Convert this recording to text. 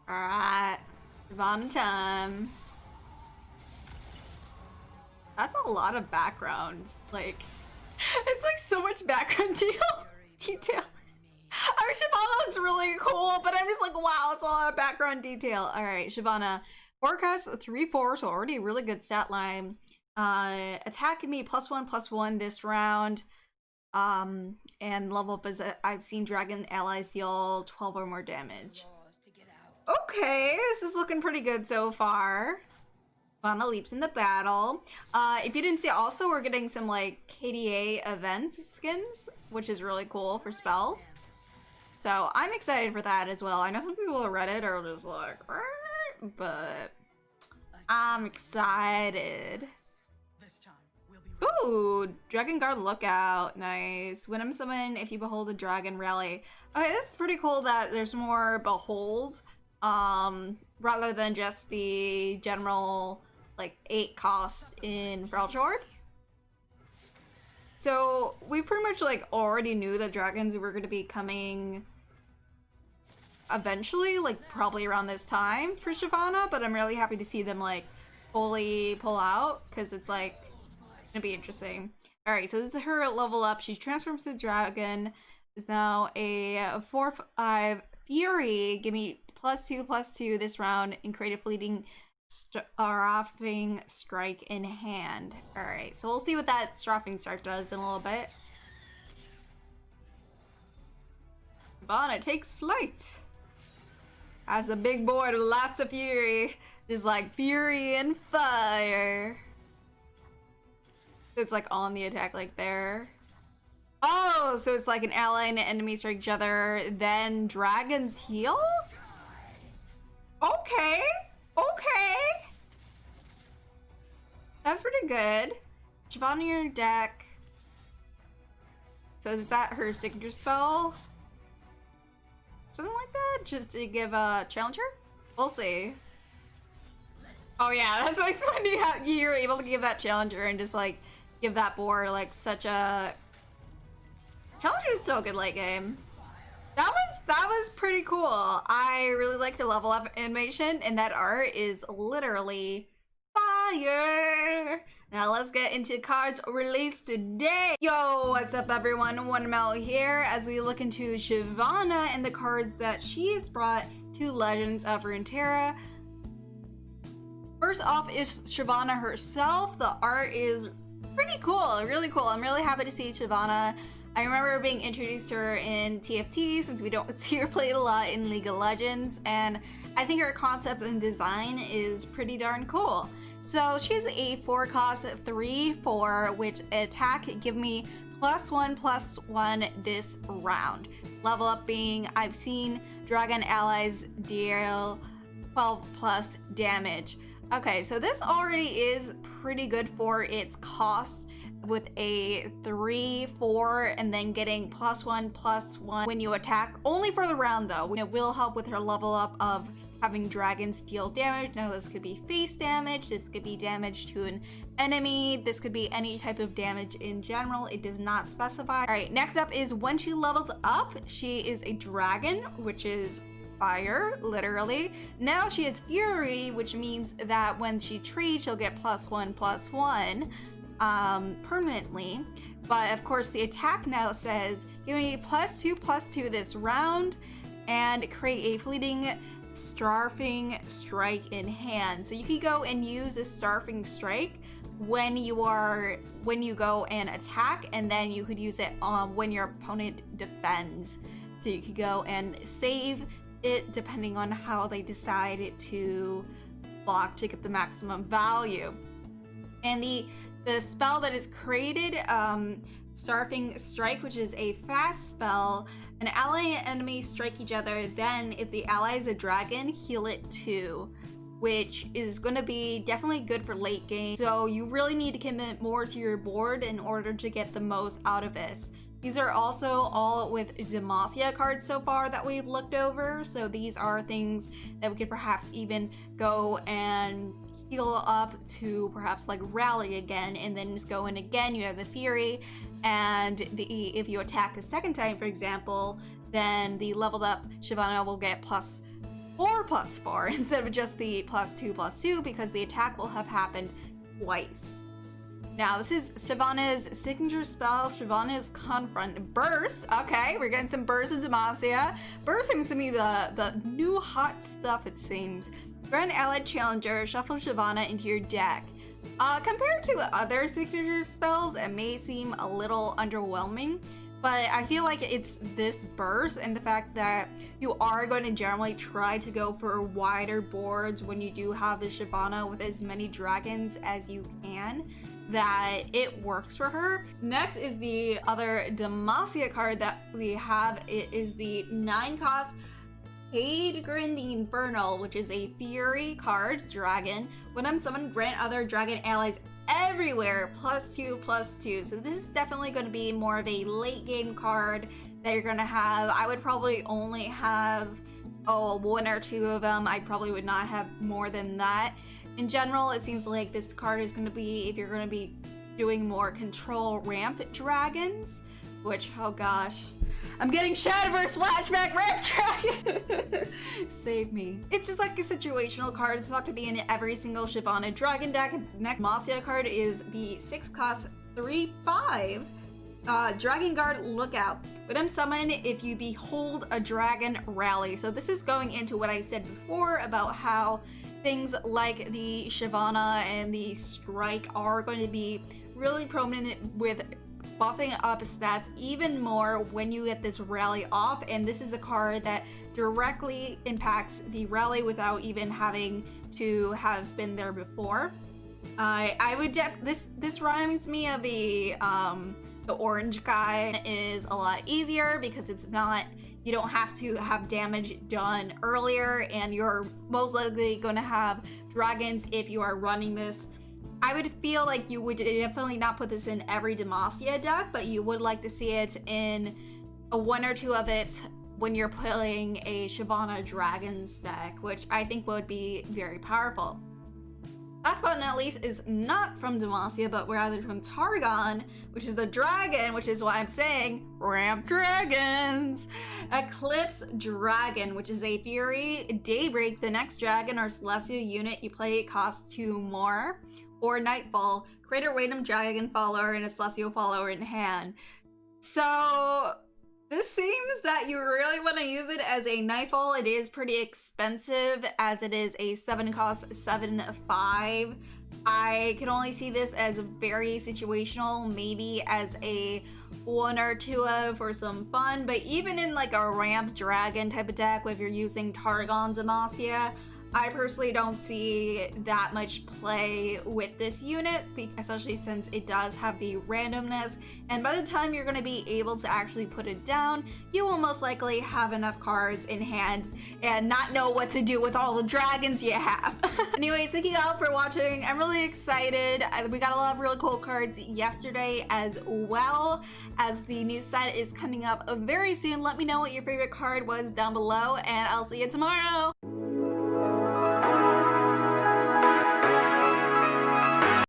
Alright. Shyvana time. That's a lot of background. Like, it's like so much background detail. I mean, Shyvana looks really cool, but I'm just like, wow, it's a lot of background detail. Alright, Shyvana. Forecast 3/4, so already a really good stat line. Attack can be +1/+1 this round. And level up is I've seen dragon allies deal 12 or more damage. Okay, this is looking pretty good so far. Shyvana leaps in the battle. If you didn't see, also we're getting some like KDA event skins, which is really cool for spells. So I'm excited for that as well. I know some people on Reddit are just like, but I'm excited. Ooh, Dragon Guard Lookout. Nice. When I'm summoned, if you behold a dragon, rally. Okay, this is pretty cool that there's more behold, rather than just the general, like, 8 cost in Freljord. So, we pretty much, like, already knew that dragons were going to be coming eventually, like, probably around this time for Shyvana, but I'm really happy to see them, like, fully pull out, because it's, like, gonna be interesting. Alright, so this is her level up. She transforms to dragon. Is now a 4/5 fury. Give me +2/+2 this round and create a fleeting strafing strike in hand. Alright, so we'll see what that strafing strike does in a little bit. Shyvana takes flight. As a big board with lots of fury. Just like fury and fire. It's like on the attack, like there. Oh, so it's like an ally and an enemy strike each other, then dragons heal? Okay. Okay. That's pretty good. Shyvana, your deck. So is that her signature spell? Something like that? Just to give a challenger? We'll see. Oh yeah, that's nice when you're able to give that challenger and just like give that board like such a challenger is so good late game. That was pretty cool. I really like the level up animation, and that art is literally fire. Now let's get into cards released today. Yo, what's up everyone? OneMel here as we look into Shyvana and the cards that she has brought to Legends of Runeterra. First off is Shyvana herself. The art is pretty cool, really cool. I'm really happy to see Shyvana. I remember being introduced to her in TFT since we don't see her played a lot in League of Legends, and I think her concept and design is pretty darn cool. So she's a 4-cost 3/4, which attack give me +1/+1 this round. Level up being I've seen dragon allies deal 12+ damage. Okay, so this already is pretty good for its cost with a 3/4 and then getting +1/+1 when you attack. Only for the round though. It will help with her level up of having dragons deal damage. Now this could be face damage, this could be damage to an enemy, this could be any type of damage in general. It does not specify. Alright, next up is when she levels up, she is a dragon, which is fire, literally. Now she has fury, which means that when she trades, she'll get +1/+1 permanently. But of course, the attack now says, give me +2/+2 this round and create a fleeting strafing strike in hand. So you can go and use a strafing strike when you go and attack, and then you could use it when your opponent defends. So you could go and save it depending on how they decide to block to get the maximum value. And the spell that is created, Strafing Strike, which is a fast spell, an ally and enemy strike each other, then if the ally is a dragon, heal it too, which is going to be definitely good for late game. So you really need to commit more to your board in order to get the most out of this. These are also all with Demacia cards so far that we've looked over, so these are things that we could perhaps even go and heal up to perhaps like rally again, and then just go in again. You have the Fury, and if you attack a second time, for example, then the leveled up Shyvana will get 4+4 instead of just the +2/+2 because the attack will have happened twice. Now, this is Shyvana's signature spell, Shyvana's Confront. Burst. Okay, we're getting some Burst in Demacia. Burst seems to be the new hot stuff, it seems. Grant allied challenger, shuffle Shyvana into your deck. Compared to other signature spells, it may seem a little underwhelming, but I feel like it's this burst and the fact that you are going to generally try to go for wider boards when you do have the Shyvana with as many dragons as you can, that it works for her. Next is the other Demacia card that we have. It is the 9-cost Hadegrin the Infernal, which is a Fury card, dragon. When I'm summoned, grant other dragon allies everywhere +2/+2. So this is definitely going to be more of a late game card that you're going to have. I would probably only have one or two of them. I probably would not have more than that. In general, it seems like this card is going to be, if you're going to be doing more control ramp dragons, which, oh gosh, I'm getting Shadowverse flashback ramp dragon. Save me. It's just like a situational card. It's not going to be in every single Shyvana dragon deck. Next Demacia card is the 6-cost 3/5 Dragon Guard Lookout. When I'm summoned, if you behold a dragon, rally. So this is going into what I said before about how things like the Shyvana and the Strike are going to be really prominent with buffing up stats even more when you get this rally off, and this is a card that directly impacts the rally without even having to have been there before. I would this reminds me of the orange guy. Is a lot easier because it's not, you don't have to have damage done earlier, and you're most likely going to have dragons if you are running this. I would feel like you would definitely not put this in every Demacia deck, but you would like to see it in one or two of it when you're playing a Shyvana Dragons deck, which I think would be very powerful. Last but not least is not from Demacia, but rather from Targon, which is a dragon, which is why I'm saying ramp dragons. Eclipse Dragon, which is a Fury Daybreak. The next dragon or celestial unit you play costs 2 more. Or Nightfall, create a random dragon follower and a celestial follower in hand. So this seems that you really want to use it as a Nightfall. It is pretty expensive as it is a 7-cost 7/5. I can only see this as very situational, maybe as a 1 or 2 for some fun, but even in like a ramp dragon type of deck, if you're using Targon Demacia, I personally don't see that much play with this unit, especially since it does have the randomness, and by the time you're going to be able to actually put it down, you will most likely have enough cards in hand and not know what to do with all the dragons you have. Anyways, thank you all for watching. I'm really excited. We got a lot of really cool cards yesterday as well, as the new set is coming up very soon. Let me know what your favorite card was down below, and I'll see you tomorrow.